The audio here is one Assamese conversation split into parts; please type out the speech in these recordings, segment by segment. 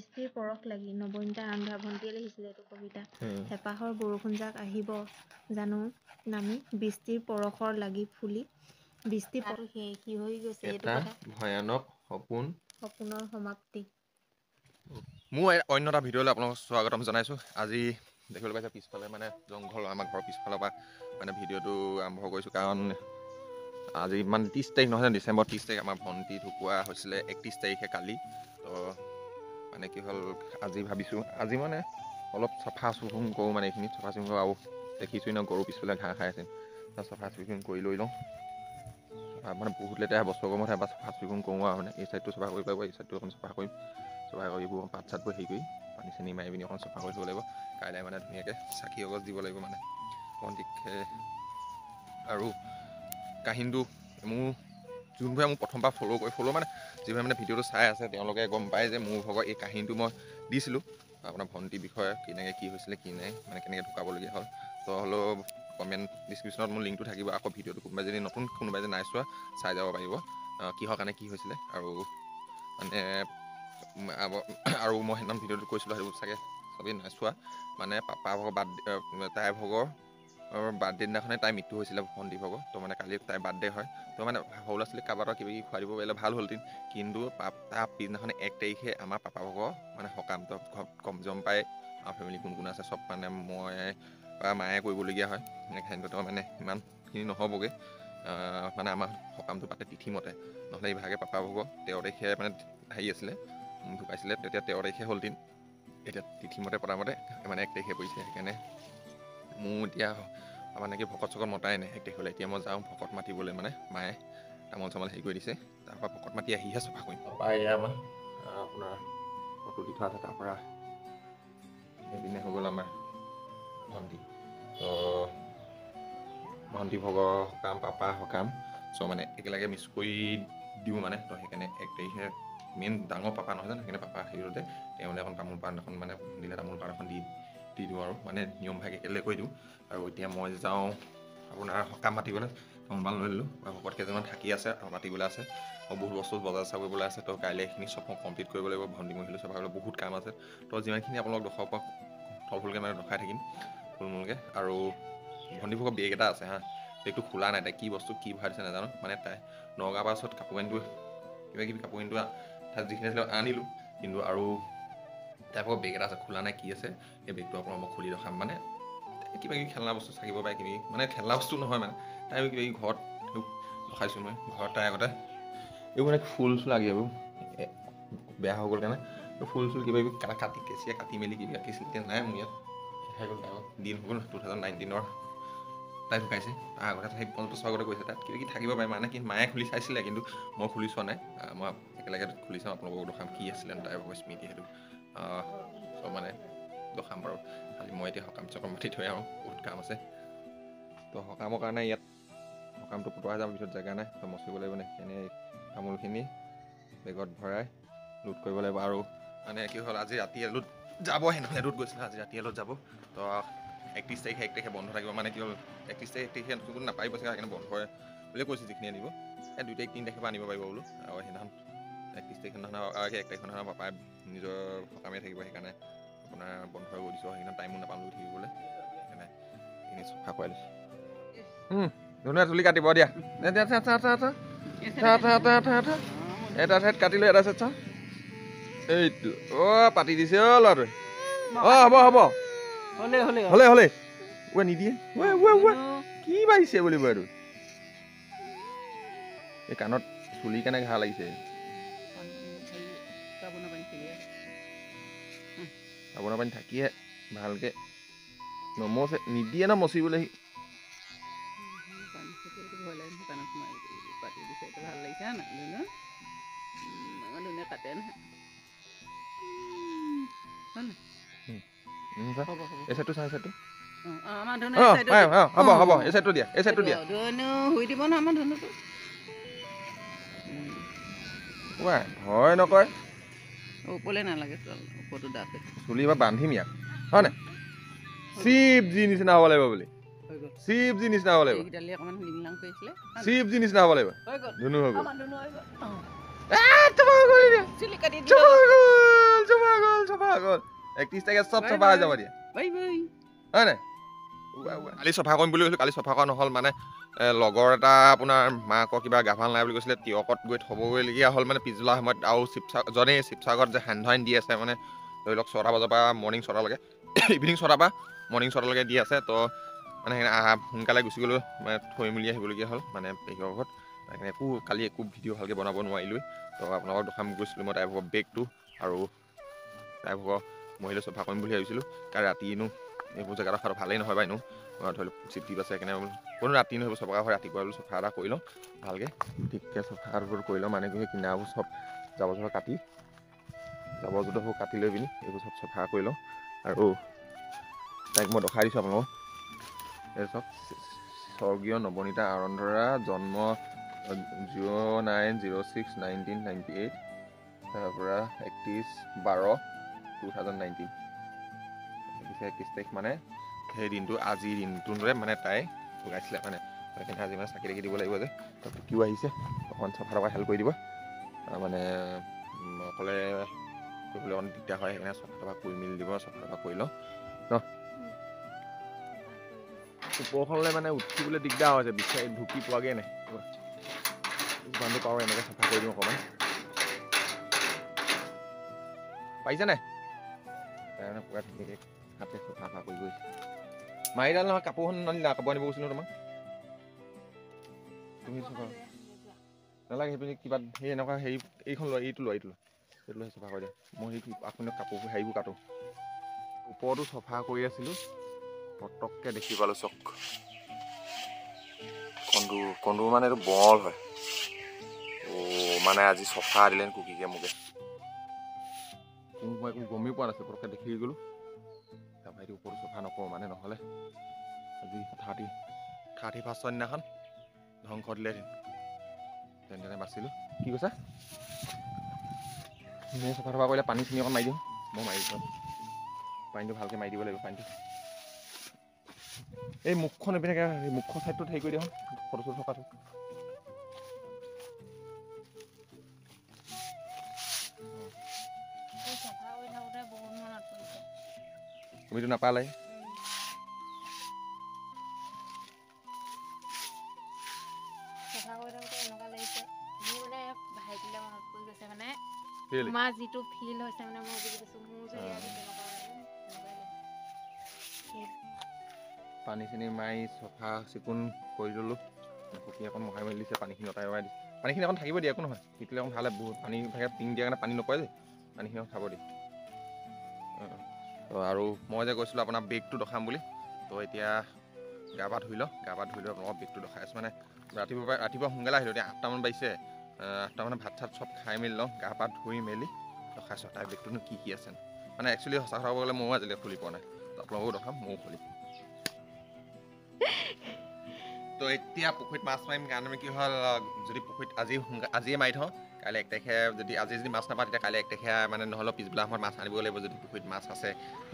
বৃষ্টিৰ পৰশ লাগি নবনীতা ৰন্ধা ভণ্টিয়ে লিখিছিলে এইটো কবিতা হেঁপাহৰ বৰষুণ যাক আহিব জানো নামি বৃষ্টিৰ পৰশৰ লাগি ফুলি বৃষ্টি কি হৈ গৈছে এইটো কথা ভয়ানক সপোনৰ সমাপ্তি মোৰ অন্য এটা ভিডিঅ'লৈ আপোনালোকক স্বাগতম জনাইছোঁ আজি দেখিবলৈ পাইছে পিছফালে মানে জংঘল আমাৰ ঘৰৰ পিছফালৰ পৰা মানে ভিডিঅ'টো আৰম্ভ কৰিছোঁ কাৰণ আজি মানে 30 তাৰিখ নহয় ডিচেম্বৰ 30 তাৰিখ আমাৰ ভণ্টি ঢুকুৱা হৈছিলে 31 তাৰিখে কালি তো মানে কি হ'ল আজি ভাবিছোঁ আজি মানে অলপ চাফা চুফুন কৰোঁ মানে এইখিনি চাফা চুফুন কৰোঁ আৰু দেখিছোঁ ন গৰু পিছফালে ঘাঁহ খাই আছে চাফা চুফুন কৰি লৈ লওঁ মানে বহুত লেতেৰা বছৰ গৰমত এবাৰ চাফা চুফুন কৰোঁ আৰু মানে এই চাইডটো চাফা কৰিব পাৰিব এই চাইডটো অকণ চাফা কৰিম চফা কৰি এইবোৰ পাত চাতবোৰ হেৰি কৰি পানী চানী মাৰি পিনি অকণ চাফা কৰি থ'ব লাগিব কাইলৈ মানে ধুনীয়াকৈ চাকি অগজ দিব লাগিব মানে ভণ্টিক আৰু কাহিনীটো মোৰ যোনবোৰে মোক প্ৰথমবাৰ ফ'ল' মানে যিবোৰে মানে ভিডিঅ'টো চাই আছে তেওঁলোকে গম পায় যে মোৰ ভাগৰ এই কাহিনীটো মই দিছিলোঁ আপোনাৰ ভণ্টিৰ বিষয়ে কেনেকৈ কি হৈছিলে কি নাই মানে কেনেকৈ ঢুকাবলগীয়া হ'ল তো হ'লেও কমেণ্ট ডিছক্ৰিপশ্যনত মোৰ লিংকটো থাকিব আকৌ ভিডিঅ'টো কোনোবাই যদি নতুন কোনোবাই যদি নাই চোৱা চাই যাব পাৰিব কিহৰ কাৰণে কি হৈছিলে আৰু মানে আৰু মই সেইদিনা ভিডিঅ'টো কৈছিলোঁ সেইবোৰ চাগে চবেই নাই চোৱা মানে পাপা ভাগৰ তাইৰ ভাগৰ বাৰ্থডে দিনাখনে তাইৰ মৃত্যু হৈছিলে ভণ্টি ভাগৰ তো মানে কালি তাইৰ বাৰ্থডে হয় তো মানে সৰু ল'ৰা ছোৱালীক কাৰোবাৰ কিবা কিবি খুৱাই দিব পাৰিলে ভাল হ'লহেঁতেন কিন্তু তাৰ পিছদিনাখনে 1 তাৰিখে আমাৰ পাপা ভাগৰ মানে সকাম তো ঘৰত কম জম পাই আমাৰ ফেমিলি কোন কোন আছে চব মানে মই মায়ে কৰিবলগীয়া হয় খাদ্যটো মানে ইমানখিনি নহ'বগৈ মানে আমাৰ সকামটো পাতে তিথিমতে নহ'লে ইভাগে পাপা ভাগৰ 13 তাৰিখে মানে হেৰি আছিলে ঢুকাইছিলে তেতিয়া 13 তাৰিখে হ'ল দিন এতিয়া তিথিমতে পতামতে মানে 1 তাৰিখে পৰিছে সেইকাৰণে মোৰ এতিয়া মানে কি ভকত চকত মতাই নাই 1 তাৰিখলৈ এতিয়া মই যাওঁ ভকত মাতিবলৈ মানে মায়ে তামোল চামোল হেৰি কৰি দিছে তাৰপৰা ভকত মাতি আহিহে চফা কৰিম তাৰপৰা এয়া আমাৰ আপোনাৰ ফটো দি থোৱা আছে তাৰপৰা সেইদিনে হৈ গ'ল আমাৰ ভণ্টি তো ভণ্টি ভগৰ সকাম পাপা সকাম চ' মানে একেলগে মিছ কৰি দিওঁ মানে তো সেইকাৰণে 1 তাৰিখে মেইন ডাঙৰ পাপা নহয় জানো সেইকাৰণে পাপা হেৰিতে তেওঁলৈ এখন তামোল পাণ এখন মানে দিলে তামোল পাণ এখন দি দিওঁ আৰু মানে নিয়ম ভাগে একেলগে কৰি দিওঁ আৰু এতিয়া মই যাওঁ আপোনাৰ সকাম মাতিবলৈ তামোল পাণ লৈ ল'লোঁ বা ভকত কেইজনমান থাকি আছে আৰু মাতিবলৈ আছে আৰু বহুত বস্তু বজাৰ চাৰ কৰিবলৈ আছে তো কাইলৈ এইখিনি চব কমপ্লিট কৰিব লাগিব ভণ্টি মহিলা চফা কৰিবলৈ বহুত কাম আছে তো যিমানখিনি আপোনালোক দেখাব পৰা থলফুলকৈ মানে দেখাই থাকিম থুলমূলকৈ আৰু ভণ্টি ভগৰ বেগ এটা আছে হা বেগটো খোলা নাই তাই কি বস্তু কি ভৰাই দিছে নাজানো মানে তাই নগাঁৱৰ পাছত কাপোৰ কানিটো কিবা কিবি কাপোৰ কানিটো তাত যিখিনি আছিলে আনিলোঁ কিন্তু আৰু তাৰ ভাগৰ বেগ এটা আছে খোলা নাই কি আছে এই বেগটো আপোনাক মই খুলি ৰখাম মানে কিবা কিবি খেলনা বস্তু থাকিব পাৰে কিবি মানে খেলনা বস্তু নহয় মানে তাই কিবা কিবি ঘৰত ৰখাইছোঁ মই ঘৰত তাই আগতে এইবোৰ মানে ফুল চুল লাগি এইবোৰ বেয়া হৈ গ'ল কাৰণে ফুল চুল কিবা কিবি কাটি কেঁচিয়ে কাটি মেলি কিবি ৰাখিছিল এতিয়া নাই মোৰ ইয়াত শেষ হ'ল দিন হৈ গ'ল 2019 তাই ঢুকাইছে তাৰ আগতে সেই 5 বছৰ আগতে গৈছে তাত কিবা কি থাকিব পাৰে মানে কি মায়ে খুলি চাইছিলে কিন্তু মই খুলি চোৱা নাই মই একেলগে খুলি চাওঁ আপোনালোকক দেখাম কি আছিলে তাইৰ ভাগৰ স্মৃতি সেইটো চব মানে দেখাম বাৰু খালি মই এতিয়া সকাম চকাম মাতি থৈ আহোঁ বহুত কাম আছে তো সকামৰ কাৰণে ইয়াত সকামটো পতোৱা যাম পিছত জেগা নাই তো মচিব লাগিব নে সেইকাৰণে তামোলখিনি বেগত ভৰাই লোড কৰিব লাগিব আৰু মানে কি হ'ল আজি ৰাতি এলোট যাব হেনুত গৈছিলে আজি ৰাতি এলোট যাব তো 31 তাৰিখে বন্ধ থাকিব মানে কি হ'ল 31 তাৰিখে কোনো নাপাৰিব চাগে সেইকাৰণে বন্ধ হয় বুলিয়ে কৈছে যিখিনি আনিব 2 তাৰিখ 3 তাৰিখৰ পৰা আনিব পাৰিব বোলো আৰু সেইদিনাখন 31 তাৰিখৰ 1 তাৰিখৰ পাপাই নিজৰ সকামে থাকিব সেইকাৰণে আপোনাৰ বন্ধ হৈ দিছোঁ সেইদিনা টাইমো নাপাম লৈ থাকিবলৈ সেইকাৰণে এইখিনি চফা কৰাই লৈছোঁ ধুনীয়া চুলি কাটিব দিয়া এটা ঠাইত কাটিলোঁ এটা ঠাইত চাওঁ এইটো পাতি দিছে ল'ৰাটোৱে হ'ব হ'লে নিদিয়ে কি বাঢ়িছে বুলিব এইটো এই কাণত চুলি কেনে ঘাঁ লাগিছে আপোনাৰ পানী থাকিয়ে ভালকে নমচে নিদিয়ে ন মচিবলৈ ভাল লাগিছে না ধুনীয়া কাটে নহয় এই চাইডটো চাই চাইডটো হ'ব এই চাইডটো দিয়া শুই দিব নহয় আমাৰ ধনুটো ভয় নকয় ওপৰলৈ নালাগে ওপৰটো ডাঠ চুলি বা বান্ধিম ইয়াক হয় নাই শিৱজী নিচিনা হ'ব লাগিব বুলি শিৱজী নিচিনা হ'ব লাগিব শিৱজী নিচিনা হ'ব লাগিব ধুনু হৈ গ'ল 31 তাৰিখে চব চফা হৈ যাব দিয়া বাই বাই হয় নাই কালি চফা কৰিম বুলি কৈছিলোঁ কালি চফা কৰা নহ'ল মানে লগৰ এটা আপোনাৰ মাকৰ কিবা গা ভাল নাই বুলি কৈছিলে তিয়কত গৈ থ'বগৈলগীয়া হ'ল মানে পিছবেলা সময়ত আৰু শিৱসাগৰত যে সান্ধ্য দি আছে মানে ধৰি লওক 6টা বজাৰ পৰা মৰ্ণিং 6টালৈকে ইভিনিং 6টাৰ পৰা মৰ্ণিং 6টালৈকে দি আছে তো মানে সোনকালে গুচি গ'লোঁ মানে থৈ মেলি আহিবলগীয়া হ'ল মানে পেহীৰ ঘৰত কালি একো ভিডিঅ' ভালকৈ বনাব নোৱাৰিলোঁ তো আপোনালোকক দেখাম গৈছিলোঁ মই তাইৰ বেগটো আৰু তাইৰ মহিলা চফা কৰিম বুলি ভাবিছিলোঁ কাৰণ ৰাতিনো এইবোৰ জেগাত ৰখাটো ভালেই নহয় বাইনো ধৰি লওক চিপটিপ আছে সেইকাৰণে কোনো ৰাতি নহ'ব চফা হয় ৰাতিপুৱা বোলো চফা এটা কৰি লওঁ ভালকৈ ঠিককৈ চফা কৰি লওঁ মানে কি কিনাবোৰ চব জাবৰ জোঁথৰ কাটি লৈ পিনি এইবোৰ চব চফা কৰি লওঁ আৰু তাইক মই দেখাই দিছোঁ আপোনালোকক এই চব স্বৰ্গীয় নৱনীতা আৰন্ধৰা জন্ম 09/06/1998 তাৰপৰা 31/12/2019 31 তাৰিখ মানে সেই দিনটো আজিৰ দিনটোৰে মানে তাই লগাইছিলে মানে সেইকাৰণে আজি মানে চাকি তাকি দিব লাগিব যে টুকিও আহিছে অকণমান চফা টফা হেল্প কৰি দিব মানে অকলে কৰিবলৈ অকণ দিগদাৰ হয় সেইকাৰণে চফা টফা কৰি মেলি দিব চফা টফা কৰি লওঁ ন ওপৰখনলৈ মানে উঠিবলৈ দিগদাৰ হৈছে বিচাৰি ঢুকি পোৱাগৈ নাই যিমানটো পাৰোঁ এনেকৈ চাফা কৰি দিওঁ অকণমান পাৰিছে নাই পুৰা ধুনীয়াকৈ হাতে চাফা কৰি গৈছে মাৰিডাল নহয় কাপোৰখন নানিলা কাপোৰ আনিব গৈছিলোঁ তোমাক তুমি চফা নালাগে সেইপিনি কিবা সেই এনেকুৱা হেৰি এইখন লোৱা এইটো লৈ চফা কৰি দিয়া মই সেই আপোনাক কাপোৰ হেৰিবোৰ কাটোঁ ওপৰতো চফা কৰি আছিলোঁ পটককৈ দেখি পালোঁ চক কন্দুৰ মানে এইটো বল হয় মানে আজি চফা দিলে কুকিকে মোকে মই একো গমেই পোৱা নাছিলোঁ পটককৈ দেখি গ'লোঁ তাৰপৰা এইটো ওপৰতো চফা নকৰোঁ মানে নহ'লে আজি 31st দিনাখন ধ্বংস দিলে তেনে বাচিলোঁ কি কৈছা চফা টফা কৰিলে পানী চিনি অকণ মাৰি দিওঁ মই মাৰি দিছোঁ পানীটো ভালকৈ মাৰি দিব লাগিব পানীটো এই মুখখন এইপিনে মুখৰ ছাইডটোত হেৰি কৰি দিওঁ ফটো চটো থকাটো তুমিতো নাপালাই তোমাৰ যিটো ফিল হৈছে মানে মই বুজি পাইছোঁ মোৰ যদি পানী চানী মাৰি চফা চিকুণ কৰি ল'লোঁ কুকি অকণ মহাই মেলি দিছে পানীখিনি অঁতাই দিছে পানীখিনি অকণ থাকিব দিয়ে একো নহয় তিতিলে অকণ ভালে বহুত পানী থাকে টিং দিয়াৰ কাৰণে পানী নপৰে যে পানীখিনি অকণ খাব দিয়ে আৰু মই যে কৈছিলোঁ আপোনাৰ বেগটো দেখাম বুলি তো এতিয়া গা পা ধুই লওঁ আপোনালোকৰ বেগটো দেখাই আছোঁ মানে ৰাতিপুৱা সোনকালে আহিলোঁ এতিয়া 8টামান বাজিছে 8টামানে ভাত চাত চব খাই মেলি লওঁ গা পা ধুই মেলি দেখাইছোঁ তাৰ বেগটোনো কি আছে মানে একচুৱেলি সঁচা কথা ক'ব গ'লে ময়ো আজিলৈ খুলি পোৱা নাই তো আপোনালোকেও দেখাম ময়ো খুলিম তো এতিয়া পুখুৰীত মাছ মাৰিম কাৰণে কি হ'ল যদি পুখুৰীত আজিয়ে মাৰি থওঁ কাইলৈ 1 তাৰিখে আজি যদি মাছ নাপাওঁ তেতিয়া কাইলৈ 1 তাৰিখে মানে নহ'লেও পিছবেলা সময়ত মাছ আনিব লাগিব যদি পুখুৰীত মাছ আছে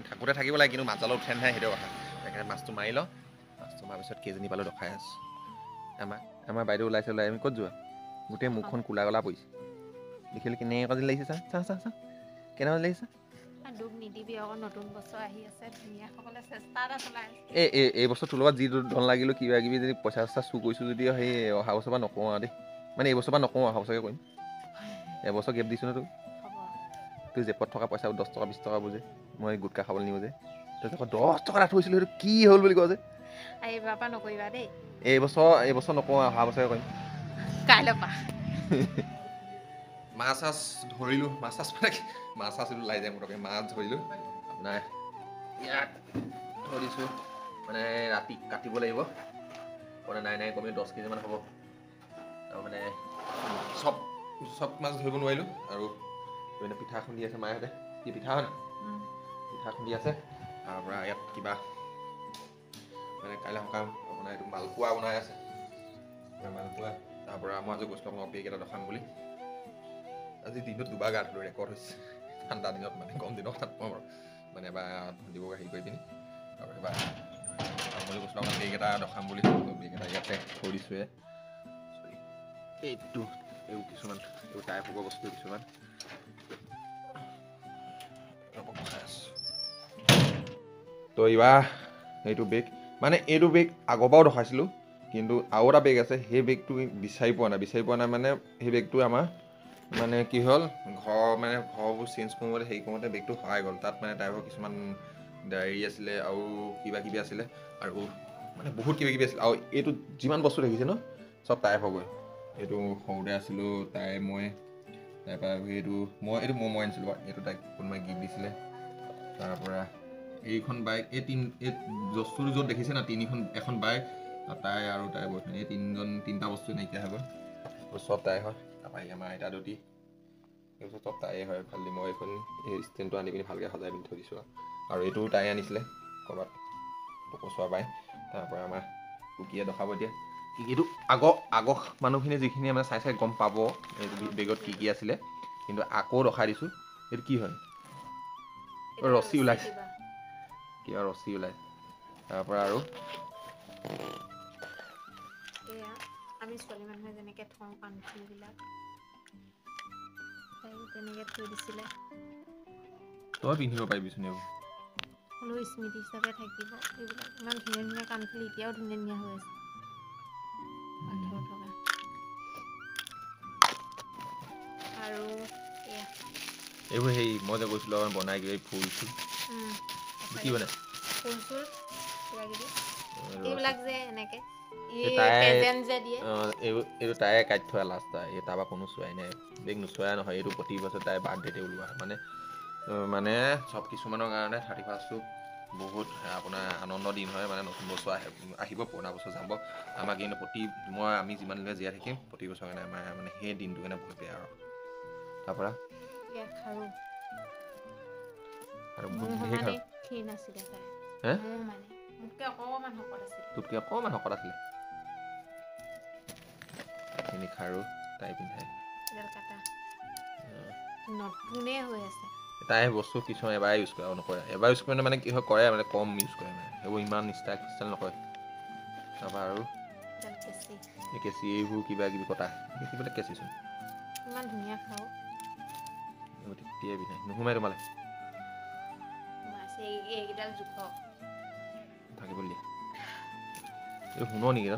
থাকোঁতে থাকিব লাগে কিন্তু মাছ জালত উঠে নহয় সেইটো কথা সেইকাৰণে মাছটো মাৰি লওঁ মাছটো মাৰাৰ পিছত কেইজনী পালোঁ দেখাই আছোঁ আমাৰ বাইদেউ ওলাইছে আমি ক'ত যোৱা গোটেই মুখখন ক'লা পৰিছে দেখিলে কেনেকুৱা লাগিছে চা কেনেকুৱা লাগিছে দুখ নিদিবি আকৌ নতুন বছৰ আহি আছে ধুনীয়াসকলে চেষ্টা এটা চলাই এই বছৰ তোৰ লগত যি ধন লাগিলোঁ কিবা কিবি যদি পইচা চইচা চুৰ কৰিছোঁ যদিও সেই অহা বছৰ পৰা নকওঁ আৰু দেই মানে এই বছৰ পৰা নকওঁ অহা বছৰকৈ কৰিম এবছৰ গেপ দিছোঁ ন তোৰ জেপত থকা পইচা 10 টকা 20 টকাবোৰ যে মই গুটকা খাবলৈ নিওঁ যে তই আকৌ 10 টকা এটা থৈছিলোঁ সেইটো কি হ'ল বুলি কওঁ যে এইবাৰ পৰা নকৰিবা দেই এইবছৰ নকওঁ অহা বছৰে কৰিম কাইলৈ পৰা মাছ চাছ ধৰিলোঁ মাছ ওলাই যায় মোটামুটি মাছ ধৰিলোঁ আপোনাৰ ইয়াত ধৰিছোঁ মানে ৰাতি কাটিব লাগিব মানে নাই কমেও 10 কেজিমান হ'ব তাৰমানে চব মাছ ধৰিব নোৱাৰিলোঁ আৰু পিঠা খুন্দি আছে মায়েহঁতে কি পিঠা হয় নাই পিঠা খুন্দি আছে তাৰপৰা ইয়াত কিবা মানে কাইলৈ সকাম আপোনাৰ এইটো মালপোৱা বনাই আছে মালপোৱা তাৰপৰা মই আজি গৈছিলোঁ আপোনালোকক বেগ এটা দেখাম বুলি আজি দিনত দুবাৰ গা ধুলোঁ ৰেকৰ্ড হৈছে ঠাণ্ডা দিনত মানে গৰম দিনত নাপাওঁ আৰু মানে এবাৰ দিব হেৰি কৰি পিনি আৰু এবাৰ মই কৈছিলোঁ আপোনাৰ বেগ এটা দেখাম বুলি বেগ এটা ইয়াতে থৈ দিছোঁৱে এইটো কিছুমান টাইপ হ'ব বস্তু কিছুমান তো এইবাৰ এইটো বেগ মানে এইটো বেগ আগৰ পৰাও দেখাইছিলোঁ, কিন্তু আৰু এটা বেগ আছে, সেই বেগটো বিচাৰি পোৱা নাই মানে সেই বেগটো আমাৰ মানে কি হ'ল ঘৰবোৰ চেঞ্জ কৰোঁতে হেৰি কৰোঁতে বেগটো হেৰাই গ'ল। তাত মানে ড্ৰাইভাৰ কিছুমান ডায়েৰী আছিলে আৰু কিবা কিবি আছিলে আৰু মানে বহুত কিবা কিবি আছিলে। আৰু এইটো যিমান বস্তু দেখিছে ন চব তাই হবগৈ। এইটো সৰুতে আছিলোঁ তাই মই, তাৰপৰা এইটো মই আনিছিলোঁ বাৰু, এইটো তাইক কোনোবাই গিফ্ট দিছিলে। তাৰপৰা এইখন বাইক এই বস্তুটো য'ত দেখিছে না এখন বাইক তাই আৰু তাইৰ বয়ফ্ৰেণ্ড, এই তিনিটা বস্তু নাইকিয়া হৈ গ'ল, চব তাই হয়। তাৰপৰা আমাৰ আইতা দুটি এইবোৰ চব তাইয়ে হয়। খালি মই এইখন এই ষ্টেণ্ডটো আনি পিনি ভালকৈ সজাই পিনি থৈ দিছোঁ। আৰু এইটোও তাই আনিছিলে ক'ৰবাত পকোচৰা পাই। তাৰপৰা আমাৰ কুকিয়ে দেখাব এতিয়া এইটো আগৰ মানুহখিনি যিখিনি মানে চাই গম পাব এইটো বেগত কি আছিলে, কিন্তু আকৌ দেখাই দিছোঁ। এইটো কি হয়? ৰছী ওলাইছে, কিবা ৰছী ওলাইছে। তাৰপৰা আৰু এয়া আমি ছোৱালী মানুহে যেনেকৈ থওঁ কাণফুলিবিলাক, তাইও তেনেকৈ থৈ দিছিলে। তই পিন্ধিব পাৰিবিচোন এইবোৰ। হ'লেও স্মৃতি হিচাপে থাকিব এইবিলাক। ইমান ধুনীয়া ধুনীয়া কাণফুলি এতিয়াও ধুনীয়া ধুনীয়া হৈ আছে পাথৰ থকা। আৰু এয়া এইবোৰ সেই মই যে কৈছিলোঁ আমাৰ বনাই কিবা ফুল কি বনাই ফুল চুল কিবা কিবি এইবিলাক যে এনেকৈ এইটো তাইয়ে কাটি থোৱা লাষ্ট, এই তাৰপৰা কোনো চোৱাই নাই। বেগ নোচোৱাই নহয়, এইটো প্ৰতি বছৰ তাই বাৰ্থডেতে ওলোৱা মানে চব কিছুমানৰ কাৰণে 31stu বহুত আপোনাৰ আনন্দৰ দিন হয়। মানে নতুন বছৰ আহিব, পুৰণা বছৰ যাব। আমাৰ কিন্তু আমি যিমানলৈকে জীয়াই থাকিম প্ৰতি বছৰ কাৰণে আমাৰ মানে সেই দিনটো কাৰণে বহুত বেয়া আৰু। তাৰপৰা আৰু মোৰ ঢেৰ সমানে খাৰু ক্ষীণ আছিলে তাই, হে মোৰ সমানে মোতকৈ অকণমান শকত আছিলে। তোতকৈ অকণমান শকত আছিলে। এইখিনি খাৰু তাই পিন্ধাই নতুনেই হৈ আছে। তাই বস্তু কিছুমান এবাৰ ইউজ কৰে আৰু নকৰে। এবাৰ ইউজ কৰিলে মানে কি হয় কৰে মানে কম ইউজ কৰে, মানে সেইবোৰ ইমান ষ্টাইল নকৰে। তাৰপৰা আৰু এই কেঁচি এইবোৰ কিবা কিবি কটা এইবিলাক কেঁচিচোন ইমান ধুনীয়া খাওঁ এইবোৰ তেতিয়াই পিন্ধাই নোসোমাই তোমালে এইকেইডাল জোখৰ থাকিব দিয়ে। এইটো সোণৰ নেকি?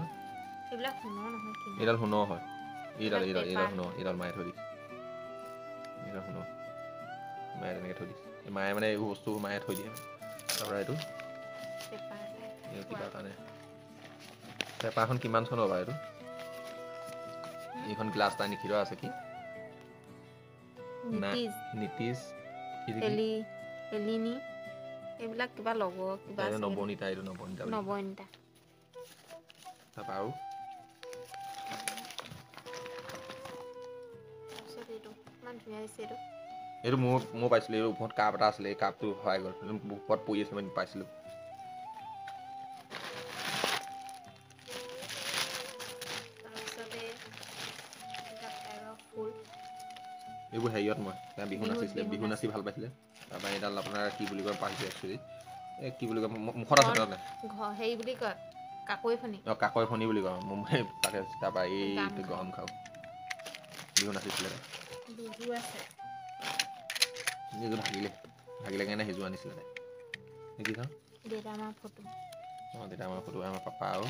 এইবিলাক সোণৰ নহয়, এইডাল সোণৰ হয়। এইডাল পেপাৰ মায়ে থৈ দিছে। এইডাল সোণৰ মায়ে তেনেকৈ থৈ দিছে। মায়ে মানে এইবোৰ বস্তু মায়ে থৈ দিয়ে। তাৰপৰা এইটো কিবা কাৰণে পেপাৰখন কিমান চনৰ বাৰু এইটো? এইখন গ্লাছ এটা লিখি থোৱা আছে কি? নীতিশ এলিনি এইবিলাক কিবা লগৰ কিবা আছে নৱনীতা নৱনীতা। তাৰপৰা আৰু তাৰপিছত এইটো ইমান ধুনীয়া হৈছে। এইটো মই পাইছিলোঁ। এই ওপৰত কাপ এটা আছিলে, এই কাপটো হেৰাই গ'ল। ওপৰত পৰি আছে মানে পাইছিলোঁ। তাৰপিছতে ফুল এইবোৰ হেৰিয়ত মই বিহু নাচিছিলে, বিহু নাচি ভাল পাইছিলে। তাৰপৰা এইডাল আপোনাৰ কি বুলি কয় পাহৰিছোঁ একচুৱেলি। এই কি বুলি কয় মুখত আছে তাতে হেৰি বুলি কয় কাকৈ ফণি। কাকৈ ফণি বুলি কয় তাকে। তাৰপৰা এইটো গৰম খাওঁ বিহু নাচিছিলে। বিহু আছে এইযোৰ ভাগিলে কাৰণে সেইযোৰ আনিছিলে তাই। দেখি চাওঁ দেউতা মাৰ ফটো। দেউতা মাৰ ফটো, আমাৰ পাপা আৰু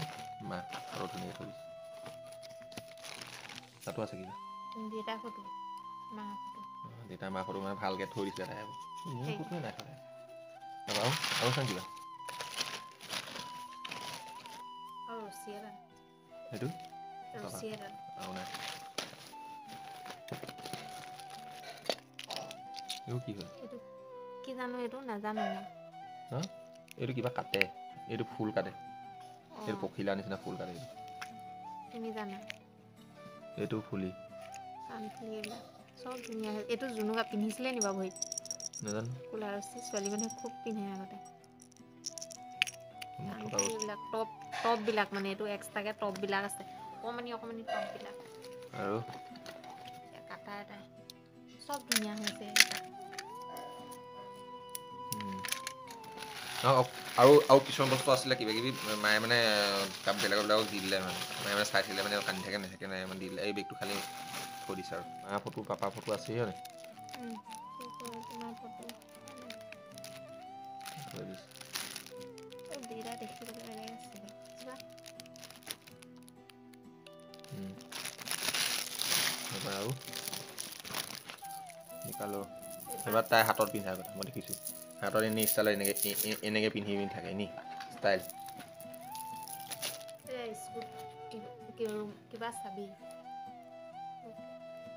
মা আৰু ধুনীয়াকৈ থৈ দিছে। তাতো আছে কিবা দেউতা ফটো মাৰ ফটো। দেউতা মাৰ ফটো মানে ভালকৈ থৈ দিছিলে তাই। মোৰ ফটোৱে নাই থোৱা। তাৰপৰা আৰু চাওঁ কিবা আৰু ৰছী এডাল সেইটো আৰু নাই। এইবোৰ কি হয়? এইটো কি জানো, এইটো নাজানো মই। এইটো কিবা কাটে, এইটো ফুল কাটে। এইটো পখিলা নিচিনা ফুল কাটে। তুমি জানা? এইটো ফুলি কাণফুলি এইবিলাক চব ধুনীয়া হয়। এইটো জুনুকা পিন্ধিছিলে নি বাৰু ভৰিত? নাজানো। ক'লা ৰছী ছোৱালী মানুহে খুব পিন্ধে আগতে। থকা কাণফুলিবিলাক টপবিলাক মানে এইটো এক্সট্ৰাকৈ টপবিলাক আছে, অকণমানি টপবিলাক। আৰু কাটা এটাই চব ধুনীয়া হৈছে। আৰু কিছুমান বস্তু আছিলে কিবা কিবি মায়ে মানে বেলেগক দি দিলে। মায়ে মানে চাই থাকিলে মানে কান্দি থাকে নাথাকে নাই মানে দি দিলে। এই বেগটো খালি থৈ দিছে আৰু মাৰ ফটো পাপাৰ ফটো আছেই হয় নাই? তোমাৰ ফটো থৈ দিছে। আৰু নিকালো এবাৰ তাই হাতত পিন্ধাৰ কথা মই দেখিছোঁ হাতত এনেই ষ্টাইলত এনেকৈ পিন্ধি থাকে এনেই ষ্টাইল কিবা চাবি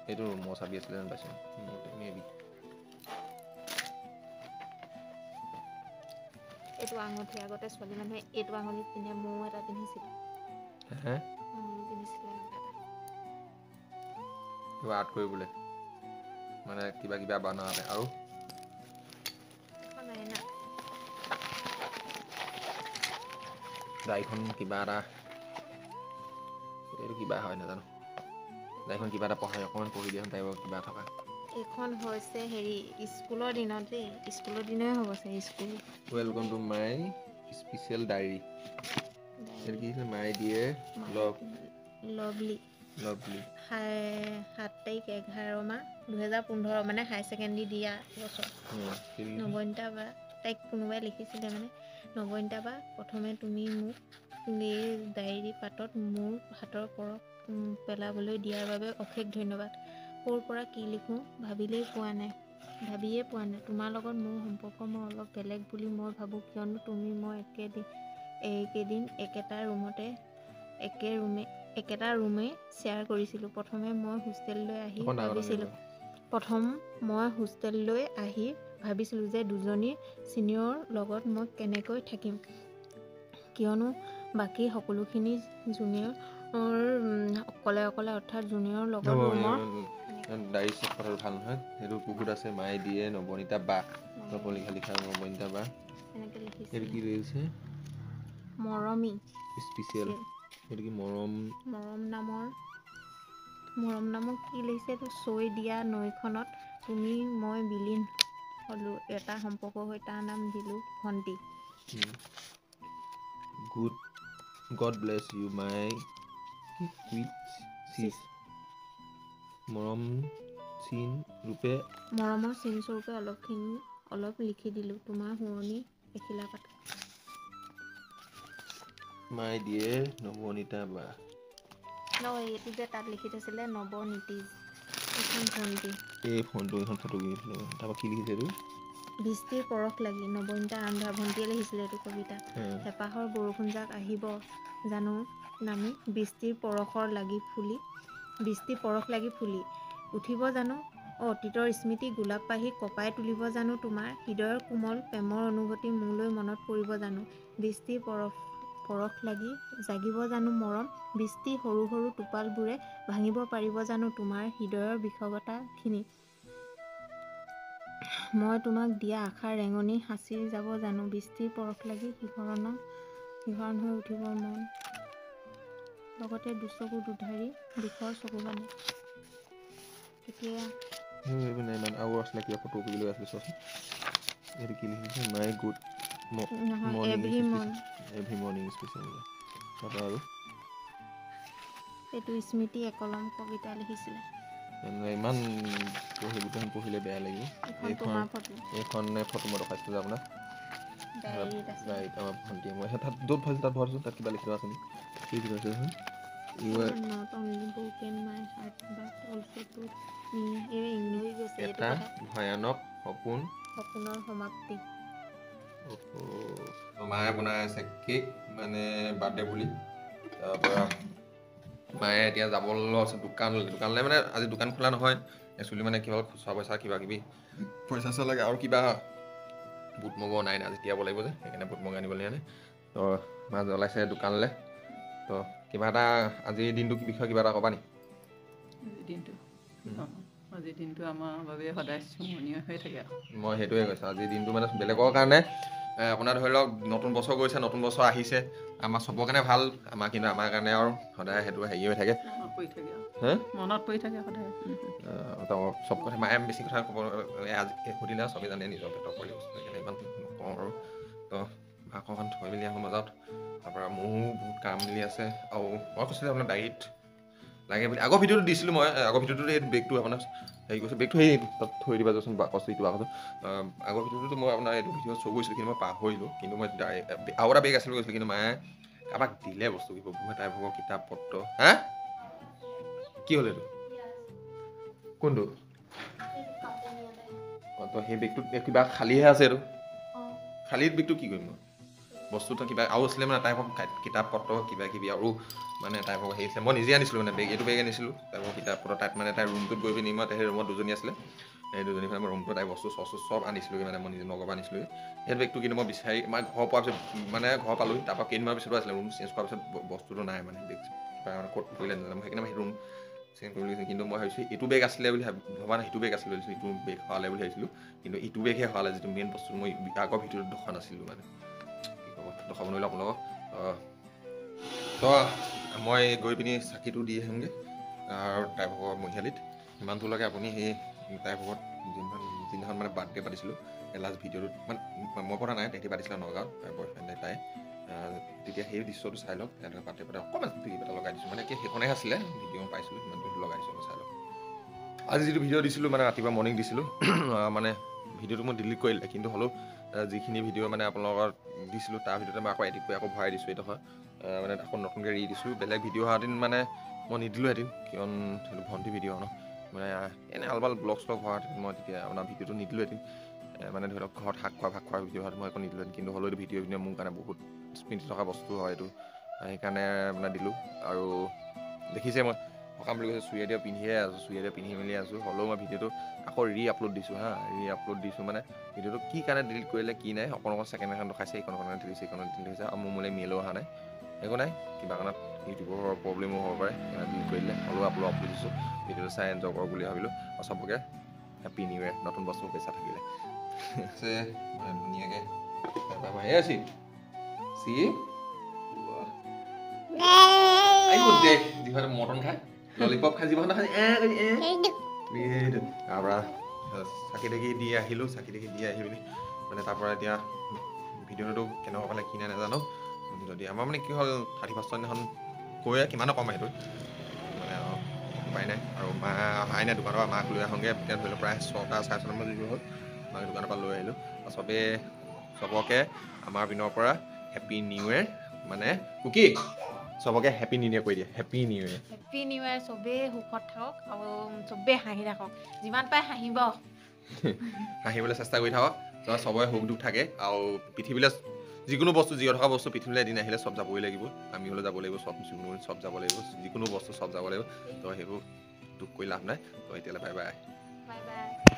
এইটো ৰুমৰ চাবি আছিলে যেন পাইছোঁ মেবি এইটো আঙুঠি আগতে ছোৱালী মানুহে এইটো আঙুলিত পিন্ধে ময়ো এটা পিন্ধিছিলোঁ পিন্ধিছিলে কিবা আৰ্ট কৰিবলৈ মানে কিবা বনাওঁতে আৰু গাড়ীখন কিবা এটা এইটো কিবা হয় নাজানো গাড়ীখন কিবা এটা পঢ়াই অকণমান পঢ়ি দিয়া টাইপৰ কিবা থকা এইখন হৈছে হেৰি স্কুলৰ দিনত দেই স্কুলৰ দিনই হ'ব চাগে school welcome to my special diary এইটো কি হৈছে মাই ডিয়ে লভলি 7 তাৰিখ 11 মাহ 2015 মানে হাই ছেকেণ্ডেৰী দিয়া বছৰ নৱনীতা বা তাইক কোনোবাই লিখিছিলে মানে নৱনীতা বা প্ৰথমে তুমি মোক এই ডায়েৰী পাতত মোৰ হাতৰ পৰশ পেলাবলৈ দিয়াৰ বাবে অশেষ ধন্যবাদ ক'ৰ পৰা কি লিখোঁ ভাবিয়ে পোৱা নাই তোমাৰ লগত মোৰ সম্পৰ্ক মই অলপ বেলেগ বুলি মই ভাবোঁ কিয়নো তুমি মই একেদিন একেটা ৰুমেই শ্বেয়াৰ কৰিছিলোঁ প্ৰথমে মই হোষ্টেললৈ আহি ভাবিছিলোঁ যে দুজনী ছিনিয়ৰ লগত মই কেনেকৈ থাকিম কিয়নো বাকী সকলোখিনি জুনিয়ৰ অকলে অৰ্থাৎ জুনিয়ৰ লগত ৰুমৰ ডায়েৰী চেট কথাটো ভাল নহয় সেইটো বহুত আছে মায়ে দিয়ে নৱনীতা বা লিখা নৱনীতা বা এনেকৈ লিখিছে এইটো কি লিখিছে মৰমী স্পেচিয়েল এইটো কি মৰম নামৰ কি লিখিছে এইটো চৈ দিয়া নৈখনত তুমি মই বিলীন হ'লোঁ এটা সম্পৰ্ক হৈ তাৰ নাম দিলোঁ ভণ্টি God bless you my sweet sis মৰমৰ চিন স্বৰূপে অলপ লিখি দিলোঁ তোমাৰ শুৱনি এখিলা পাত মাই দিয়ে নৱনীতা বা এইটো যে তাত লিখি থৈছিলে নৱনীতিজ এইখন ভণ্টি এই ফটো কিনিছিলে তাৰপৰা কি লিখিছে এইটো বৃষ্টিৰ পৰশ লাগি নৱনীতা আন্ধা ভণ্টিয়ে লিখিছিলে এইটো কবিতা হেঁপাহৰ বৰষুণজাক আহিব জানো নামি বৃষ্টিৰ পৰশ লাগি ফুলি উঠিব জানো অতীতৰ স্মৃতি গোলাপ পাহি কপাই তুলিব জানো তোমাৰ হৃদয়ৰ কোমল প্ৰেমৰ অনুভূতি মোলৈ মনত পৰিব জানো বৃষ্টিৰ পৰশ লাগি জাগিব জানো মৰম বৃষ্টি সৰু সৰু টোপালবোৰে ভাঙিব পাৰিব জানো তোমাৰ হৃদয়ৰ বিষগতাখিনি মই তোমাক দিয়া আশাৰ ৰেঙনি সাঁচি যাব জানো বৃষ্টিৰ পৰশ লাগি শিহৰণ হৈ উঠিব মন লগতে দুচকু দুধাৰি দুখৰ চকু পানী তেতিয়া আৰু আছিলে কিবা ফটো বুলি আছিলে চোৱাচোন এইটো কি লিখিছে মাই গুড এভৰি মৰ্ণিং স্পেচিয়েল তাৰপৰা আৰু এইটো স্মৃতি একলম কবিতা লিখিছিলে ইমান গোটেইখন পঢ়িলে বেয়া লাগিব এইখন ফটো মই দেখাইছোঁ যে আপোনাক ডায়েৰীত আমাৰ ভণ্টিয়ে মই তাত য'ত ভাবিছোঁ তাত ভৰাইছোঁ তাত কিবা লিখি থোৱা আছে কি লিখি থোৱা আছে এটা ভয়ানক সপোনৰ সমাপ্তি মায়ে বনাই আছে কেক মানে বাৰ্থডে বুলি তাৰপৰা মায়ে এতিয়া যাবলৈ আছে দোকানলৈ মানে আজি দোকান খোলা নহয় একচুৱেলি মানে কিবা খুচুৰা পইচা কিবা কিবি পইচা লাগে আৰু কিবা বুট মগু নাই আজি তিয়াব লাগিব যে সেইকাৰণে বুট মগু আনিবলৈ আনে তো মা জ্বলাইছে দোকানলৈ তো কিবা এটা আজিৰ দিনটো বিষয়ে কিবা এটা ক'বা নি আজিৰ দিনটো আমাৰ বাবে সদায় স্মৰণীয় হৈ থাকে মই সেইটোৱে কৈছোঁ আজিৰ দিনটো মানে বেলেগৰ কাৰণে আপোনাৰ ধৰি লওক নতুন বছৰ গৈছে নতুন বছৰ আহিছে আমাৰ চবৰ কাৰণে ভাল কিন্তু আমাৰ কাৰণে আৰু সদায় সেইটো হেৰি হৈ থাকে মনত পৰি থাকে সদায় চব কথা মায়ে বেছি কথা ক'ব আজি সুধিলে চবেই জানে নিজৰ পেটৰ পৰি সেইকাৰণে ইমান নকওঁ আৰু তো অকণমান থৈ মেলি আহোঁ মাজত তাৰপৰা মোৰো বহুত কাম মিলি আছে আৰু মই কৈছিলোঁ আপোনাৰ ডায়েৰীত লাগে বুলি আগৰ ভিডিঅ'টো দিছিলোঁ মই আগৰ ভিডিঅ'টোত এই বেগটো আপোনাৰ হেৰি কৰিছোঁ বেগটো সেই তাত থৈ দিবা যাচোন বাকচটো বাকচটো আগৰ ভিডিঅ'টোতো মই আপোনাৰ এইটো ভিডিঅ'ত শ্ব' কৰিছিলোঁ কিন্তু মই পাহৰিলোঁ কিন্তু মই আৰু এটা বেগ আছিল কৈছিলোঁ কিন্তু মায়ে কাৰোবাক দিলে বস্তু কিবা তাই ভাগৰ কিতাপ পত্ৰ কি হ'ল এইটো কোনটো তো সেই বেগটোত কিবা খালীহে আছে এইটো খালী বেগটো কি কৰিম মই বস্তুটো কিবা আৰু আছিলে মানে টাইপৰ কিতাপ পত্ৰ কিবা কিবি আৰু মানে টাইপৰ হেৰি আছিলে মই নিজে আনিছিলোঁ মানে বেগ এইটো বেগ আনিছিলোঁ টাইপৰ কিতাপ পত্ৰ তাত মানে তাই ৰুমটোত গৈ পিনি মই সেই ৰুমত দুজনী আছিলে সেই দুজনী মই ৰুমটোত তাই বস্তু চস্তু চব আনিছিলোঁগৈ মানে মই নিজে নগৰ পৰা আনিছিলোঁ সেই বেগটো কিন্তু মই বিচাৰি মই ঘৰ পোৱাৰ পিছত মানে ঘৰ পালোঁ তাৰপৰা কেইদিনমানৰ পিছতো আছিলে ৰুম চেঞ্জ কৰাৰ পিছত বস্তুটো নাই মানে বেগ ক'ত পৰিলে নাজানো সেইকাৰণে সেই ৰুম চেঞ্জ কৰি লৈছোঁ কিন্তু মই ভাবিছোঁ এইটো বেগ আছিলে বুলি ভবা নাই সেইটো বেগ আছিলে ভাবিছোঁ ইটো বেগ হোৱালে বুলি ভাবিছিলোঁ কিন্তু ইটো বেগহে হোৱালে যিটো মেইন বস্তু মই আগৰ ভিতৰত দেখা নাছিলোঁ মানে দেখাব নোৱাৰিলোঁ আপোনালোকক তো মই গৈ পিনি চাকিটো দি আহিমগৈ আৰু তাইৰ ভাগৰ মহিয়ালিত সিমানটোলৈকে আপুনি সেই তাইৰ ভাগত যিদিনাখন মানে বাৰ্থডে পাতিছিলোঁ সেই লাষ্ট ভিডিঅ'টোত মানে মই পতা নাই তেহেঁতি পাতিছিলে নগাঁৱত তাইৰ বয়ফ্ৰেণ্ডে তাই তেতিয়া সেই দৃশ্যটো চাই লওক তেনেকৈ বাৰ্থডে পাতে অকণমান ক্লিপ এটা লগাই দিছোঁ মানে কি সেইখনেই আছিলে ভিডিঅ' পাইছিলোঁ সিমান ভিডিঅ' লগাই দিছোঁ চাই লওক আজি যিটো ভিডিঅ' দিছিলোঁ মানে ৰাতিপুৱা মৰ্ণিং দিছিলোঁ মানে ভিডিঅ'টো মই ডিলিট কৰিলে কিন্তু হ'লেও যিখিনি ভিডিঅ' মানে আপোনালোকৰ দিছিলোঁ তাৰ ভিতৰতে মই আকৌ এডিট কৰি আকৌ ভৰাই দিছোঁ এইটো হয় মানে আকৌ নতুনকৈ ৰি দিছোঁ বেলেগ ভিডিঅ' হোৱাহেঁতেন মানে মই নিদিলোঁহেঁতেন কিয়নো সেইটো ভণ্টি ভিডিঅ' ন মানে এনেই আলবাল ব্লগ শ্লগ হোৱাহেঁতেন মই তেতিয়া আপোনাৰ ভিডিঅ'টো নিদিলোঁহেঁতেন মানে ধৰি লওক ঘৰত শাক খোৱা ভাত খোৱাৰ ভিডিঅ' হোৱাত মই একো নিদিলোঁহেঁতেন কিন্তু হ'লেও ভিডিঅ' মোৰ কাৰণে বহুত স্মৃতি থকা বস্তু হয় এইটো সেইকাৰণে মানে দিলোঁ আৰু দেখিছে মই সকাম বুলি কৈছোঁ চুৰিয়া দিয়া পিন্ধিয়ে আছোঁ চুৰিয়া দিয়া পিন্ধি মেলি আছোঁ হ'লেও মই ভিডিঅ'টো আকৌ ৰি আপলোড দিছোঁ ৰি আপলোড দিছোঁ মানে ভিডিঅ'টো কি কাৰণে ডিলিট কৰিলে কি নাই অকণ ছেকেণ্ড এখন দেখাইছে এইখন দিছে এইখনত ডিলিট হৈছে আৰু মোৰ মোলৈ মেলো অহা নাই একো নাই কিবা কাৰণত ইউটিউবৰ প্ৰব্লেমো হ'ব পাৰে ডিলিট কৰি দিলে হ'লেও আপলোড দিছোঁ ভিডিঅ'টো চাই এনজয় কৰক বুলি ভাবিলোঁ আৰু চবকে হেপী নিউ ইয়েৰ নতুন বস্তু পইচা থাকিলে আছে মানে ধুনীয়াকৈ বাহিৰে আছি চি যিভাগে মটন খায় ললিপপ খাই যিভাগে নাখায় তাৰপৰা চাকি তাকি দি আহিলোঁ চাকি তাকি দি আহি পিনি মানে তাৰপৰা এতিয়া ভিডিঅ'টো কেনেকুৱা পালে কি নাই নাজানো যদি আমাৰ মানে কি হ'ল 31st দিনাখন কৈয়ে কিমানো কম সেইটো মানে উপায় নাই আৰু মা অহাই নাই দোকানৰ পৰা মাক লৈ আহোঁগৈ এতিয়া ধৰি লওক প্ৰায় 6টা 6:30 মান যিটো হ'ল মাক দোকানৰ পৰা লৈ আহিলোঁ আৰু চবকে আমাৰ পিনৰ পৰা হেপী নিউ ইয়েৰ মানে কুকি চবকে হেপী নিউ ইয়েৰ কৈ দিয়ে happy new year happy new year চবেই সুখত থাকক আৰু চবেই হাঁহি থাকক যিমান পাৰে হাঁহিব হাঁহিবলৈ চেষ্টা কৰি থাকক চবৰে সুখ দুখ থাকে আৰু পৃথিৱীলৈ যিকোনো বস্তু জীয়াই থকা বস্তু পৃথিৱীলৈ এদিন আহিলে চব যাবই লাগিব আমি হ'লেও যাব লাগিব চব যাব লাগিব যিকোনো বস্তু চব যাব লাগিব তো সেইবোৰ দুখ কৰি লাভ নাই তো এতিয়ালৈ বাই বাই